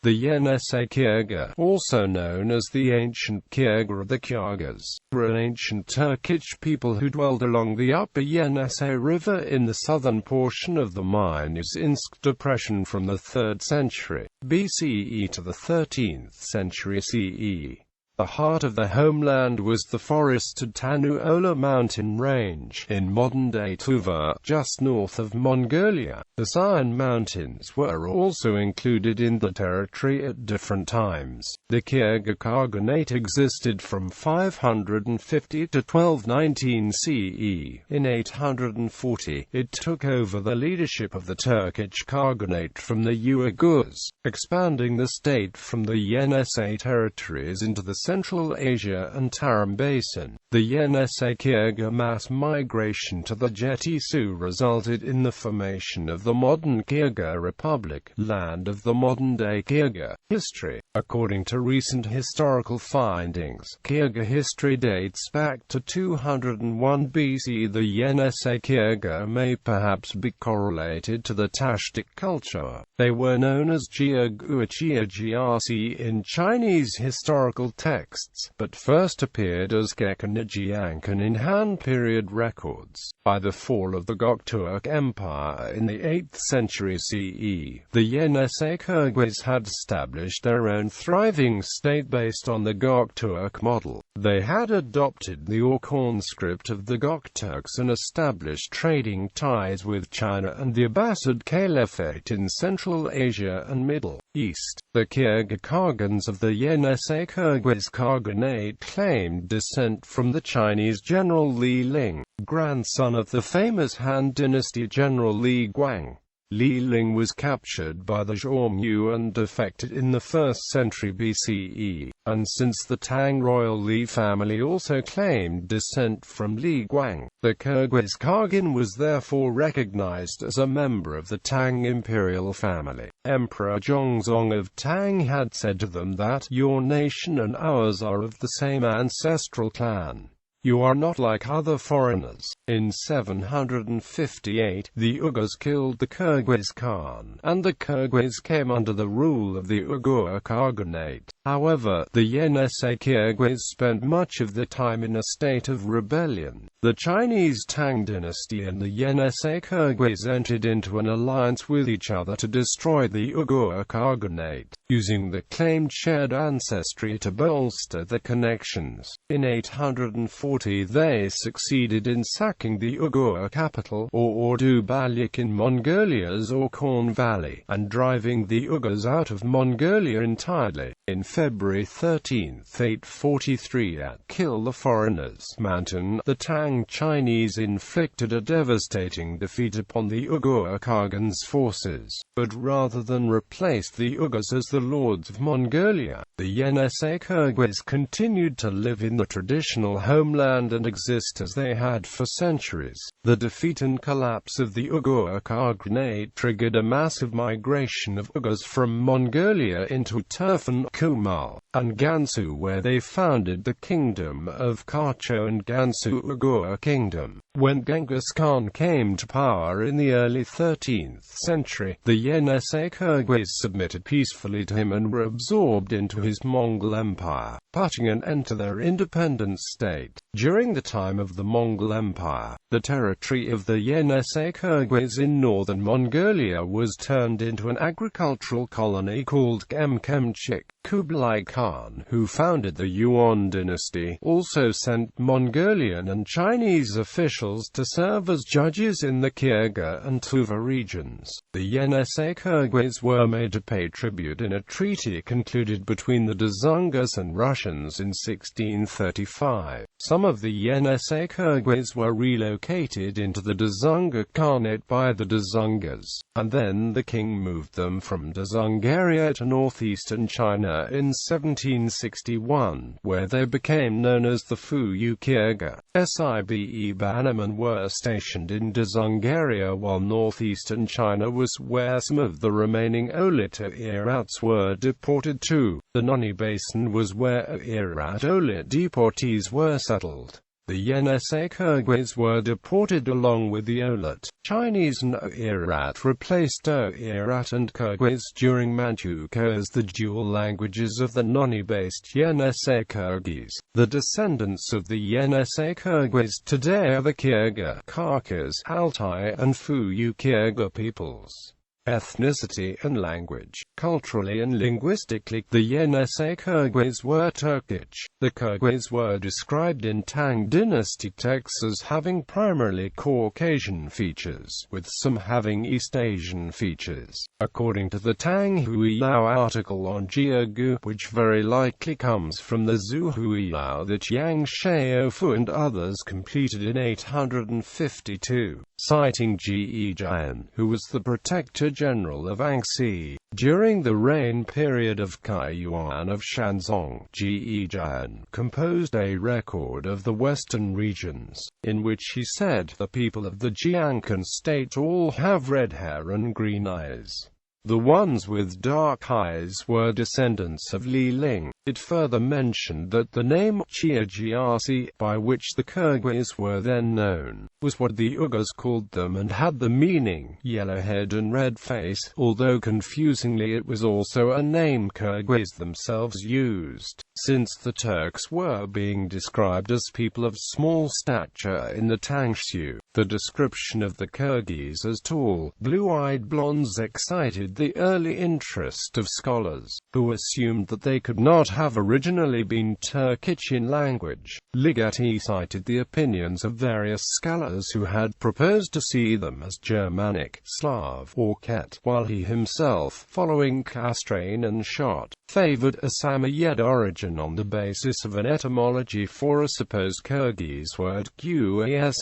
The Yenisei Kirghiz, also known as the Ancient Kyrgyz or the Khyagas, were an ancient Turkic people who dwelled along the upper Yenisei River in the southern portion of the Minusinsk Depression from the 3rd century BCE to the 13th century CE. The heart of the homeland was the forested Tannu-Ola mountain range, in modern-day Tuva, just north of Mongolia. The Sayan mountains were also included in the territory at different times. The Kyrgyz Khaganate existed from 550 to 1219 CE. In 840, it took over the leadership of the Turkic Khaganate from the Uigurs, expanding the state from the Yenisei territories into the Central Asia and Tarim basin. The Yenisei Kirghiz mass migration to the Yenisei resulted in the formation of the modern Kyrgyz Republic, land of the modern-day Kyrgyz. History. According to recent historical findings, Kyrgyz history dates back to 201 BC. The Yenisei Kirghiz may perhaps be correlated to the Tashtik culture. They were known as Jiaguaqiajiasi in Chinese historical texts, but first appeared as Gekanajiankan in Han period records. By the fall of the Gokturk Empire in the 8th century CE, the Yenisei Kyrgyz had established their own thriving state based on the Gokturk model. They had adopted the Orkhon script of the Gokturks and established trading ties with China and the Abbasid Caliphate in Central Asia and Middle East. The Kyrgyz Khagans of the Yenisei Kyrgyz Khaganate claimed descent from the Chinese general Li Ling, grandson of the famous Han Dynasty general Li Guang. Li Ling was captured by the Xiongnu and defected in the 1st century BCE, and since the Tang royal Li family also claimed descent from Li Guang, the Kyrgyz Khagan was therefore recognized as a member of the Tang imperial family. Emperor Zhongzong of Tang had said to them that, "Your nation and ours are of the same ancestral clan. You are not like other foreigners." In 758, the Uigurs killed the Kyrgyz Khan, and the Kyrgyz came under the rule of the Uigur Khaganate. However, the Yenisei Kyrgyz spent much of the time in a state of rebellion. The Chinese Tang dynasty and the Yenisei Kyrgyz entered into an alliance with each other to destroy the Uigur Khaganate, using the claimed shared ancestry to bolster the connections. In 840, they succeeded in sacking the Uigur capital, or Ordu Balyik in Mongolia's Orkhon Valley, and driving the Uigurs out of Mongolia entirely. In February 13, 843, at Kill the Foreigners Mountain, the Tang Chinese inflicted a devastating defeat upon the Uigur Khagan's forces. But rather than replace the Uigurs as the lords of Mongolia, the Yenisei Kyrgyz continued to live in the traditional homeland and exist as they had for centuries. The defeat and collapse of the Uigur Khaganate triggered a massive migration of Uigurs from Mongolia into Turfan, Kumal, and Gansu, where they founded the Kingdom of Khacho and Gansu Uigur Kingdom. When Genghis Khan came to power in the early 13th century, the Yenisei Kyrgyz submitted peacefully to him and were absorbed into his Mongol Empire, putting an end to their independent state. During the time of the Mongol Empire, the territory of the Yenisei Kyrgyz in northern Mongolia was turned into an agricultural colony called Kemkemchik. Kublai Khan, who founded the Yuan dynasty, also sent Mongolian and Chinese officials to serve as judges in the Kyrgyz and Tuva regions. The Yenisei Kyrgyz were made to pay tribute in a treaty concluded between the Dzungas and Russians in 1635. Some of the Yenisei Kyrgyz were relocated into the Dzunga Khanate by the Dzungas, and then the king moved them from Dzungaria to northeastern China in 1761, where they became known as the Fuyu Kyrgyz. Sibe Bannermen were stationed in Dzungaria, while northeastern China was where some of the remaining Olit Irats were deported to. The Noni Basin was where Irat Olit deportees were settled. The Yenisei Kirghiz were deported along with the Olat. Chinese No-Irat replaced O-Irat and Kyrgyz during Manchukuo as the dual languages of the Noni-based Yenisei Kirghiz. The descendants of the Yenisei Kirghiz today are the Khyagas, Khyagas, Altai and Fuyu Kyrgyz peoples. Ethnicity and language. Culturally and linguistically, the Yenisei Kyrgyz were Turkic. The Kyrgyz were described in Tang dynasty texts as having primarily Caucasian features, with some having East Asian features. According to the Tang Huilao article on Jiagu, which very likely comes from the Zhu Huilao that Yang Shaofu and others completed in 852, citing Ge Jian, who was the protector general of Anxi during the reign period of Kai Yuan of Shanzong. Ge Jian composed a record of the western regions, in which he said the people of the Jiangkan state all have red hair and green eyes. The ones with dark eyes were descendants of Li Ling. It further mentioned that the name Kyrgyz, by which the Kyrgyz were then known, was what the Uigurs called them and had the meaning yellow head and red face, although confusingly it was also a name Kyrgyz themselves used, since the Turks were being described as people of small stature in the Tangshu. The description of the Kyrgyz as tall, blue-eyed blondes excited the early interest of scholars, who assumed that they could not have originally been Turkic in language. Ligeti cited the opinions of various scholars who had proposed to see them as Germanic, Slav, or Ket, while he himself, following Castrain and Schott, favored a Samoyed origin on the basis of an etymology for a supposed Kyrgyz word Qas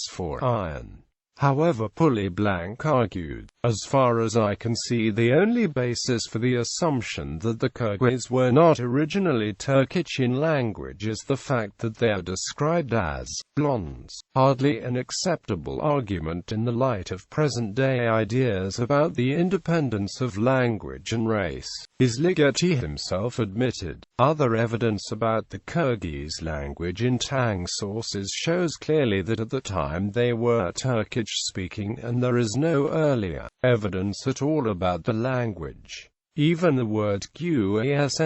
for iron. However, Pully Blank argued, as far as I can see, the only basis for the assumption that the Kyrgyz were not originally Turkic in language is the fact that they are described as blondes. Hardly an acceptable argument in the light of present-day ideas about the independence of language and race, as Ligeti himself admitted. Other evidence about the Kyrgyz language in Tang sources shows clearly that at the time they were Turkic-speaking, and there is no earlier evidence at all about the language. Even the word Qas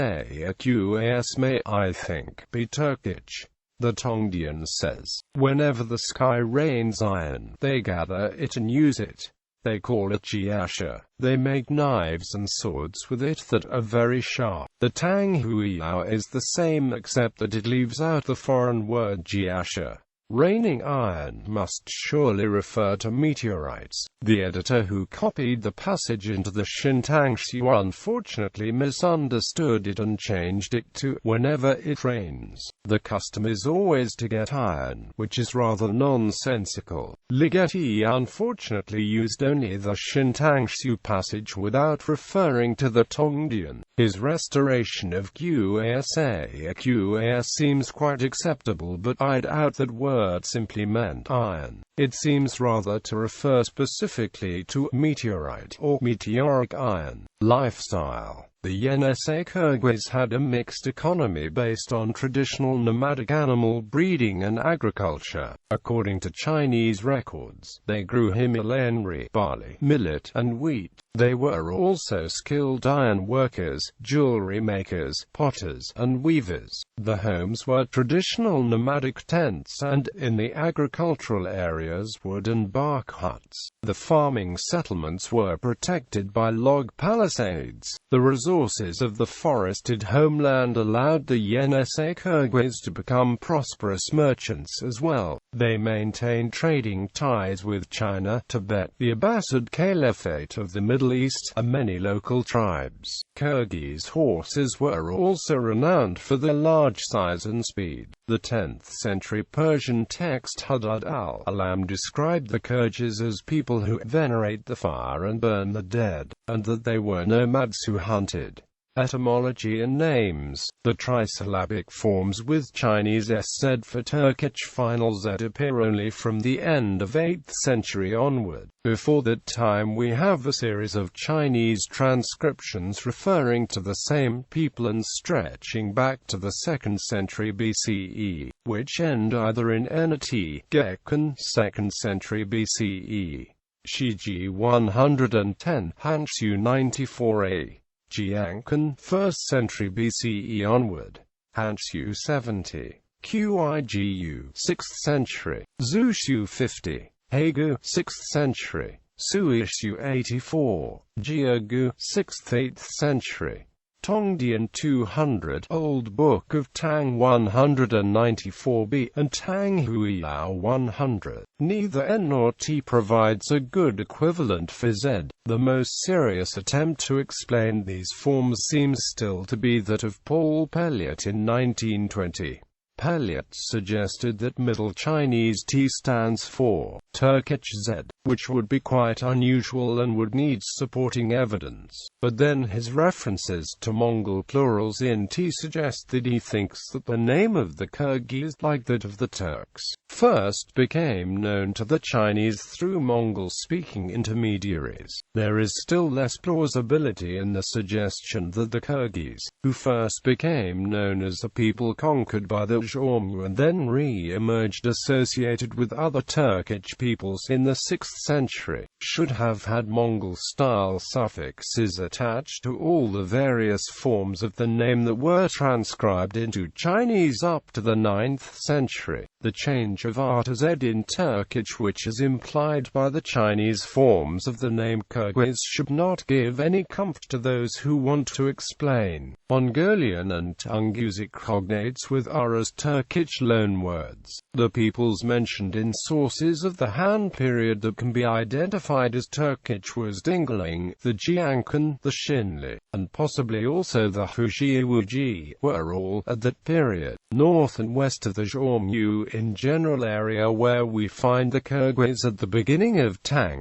may, I think, be Turkic. The Tongdian says, whenever the sky rains iron, they gather it and use it. They call it jiasha. They make knives and swords with it that are very sharp. The Tang Huilao is the same except that it leaves out the foreign word jiasha. Raining iron must surely refer to meteorites. The editor who copied the passage into the Shintangshu unfortunately misunderstood it and changed it to, whenever it rains, the custom is always to get iron, which is rather nonsensical. Ligeti unfortunately used only the Shintangshu passage without referring to the Tongdian. His restoration of Qas seems quite acceptable, but I doubt that word simply meant iron. It seems rather to refer specifically to meteorite or meteoric iron. Lifestyle. The Yenisei Kyrgyz had a mixed economy based on traditional nomadic animal breeding and agriculture. According to Chinese records, they grew Himalayan barley, millet, and wheat. They were also skilled iron workers, jewelry makers, potters, and weavers. The homes were traditional nomadic tents and, in the agricultural areas, wood and bark huts. The farming settlements were protected by log palisades. The resources of the forested homeland allowed the Yenisei Kyrgyz to become prosperous merchants as well. They maintained trading ties with China, Tibet, the Abbasid Caliphate of the Middle East, and many local tribes. Kyrgyz horses were also renowned for their large size and speed. The 10th century Persian text Hudud al-Alam described the Kyrgyz as people who venerate the fire and burn the dead, and that they were nomads who hunted. Etymology and Names. The trisyllabic forms with Chinese SZ for Turkic final Z appear only from the end of 8th century onward. Before that time we have a series of Chinese transcriptions referring to the same people and stretching back to the 2nd century BCE, which end either in Ennati, Gekun, 2nd century BCE, Shiji 110, Hanshu 94a, Jiangkan, 1st century BCE onward, Hanshu 70, Qigu, 6th century, Zushu 50, Hagu, 6th century, Suishu 84, Jiagu, 6th-8th century, Tongdian 200, Old Book of Tang 194b, and Tang Huilao 100. Neither N nor T provides a good equivalent for Z. The most serious attempt to explain these forms seems still to be that of Paul Pelliot in 1920. Pelliot suggested that Middle Chinese T stands for Turkic Z, which would be quite unusual and would need supporting evidence. But then his references to Mongol plurals in T suggest that he thinks that the name of the Kyrgyz, like that of the Turks, first became known to the Chinese through Mongol-speaking intermediaries. There is still less plausibility in the suggestion that the Kyrgyz, who first became known as a people conquered by the Zhormu and then re-emerged associated with other Turkic peoples in the 6th century, should have had Mongol-style suffixes attached to all the various forms of the name that were transcribed into Chinese up to the 9th century. The change of R to Z in Turkic, which is implied by the Chinese forms of the name Kyrgyz, should not give any comfort to those who want to explain Mongolian and Tungusic cognates with R as Turkic loanwords. The peoples mentioned in sources of the Han period that can be identified as Turkic was Dingling, the Jiangkan, the Shinli, and possibly also the Hujiawuji, were all, at that period, north and west of the Zhormu in general area where we find the Kyrgyz at the beginning of Tang.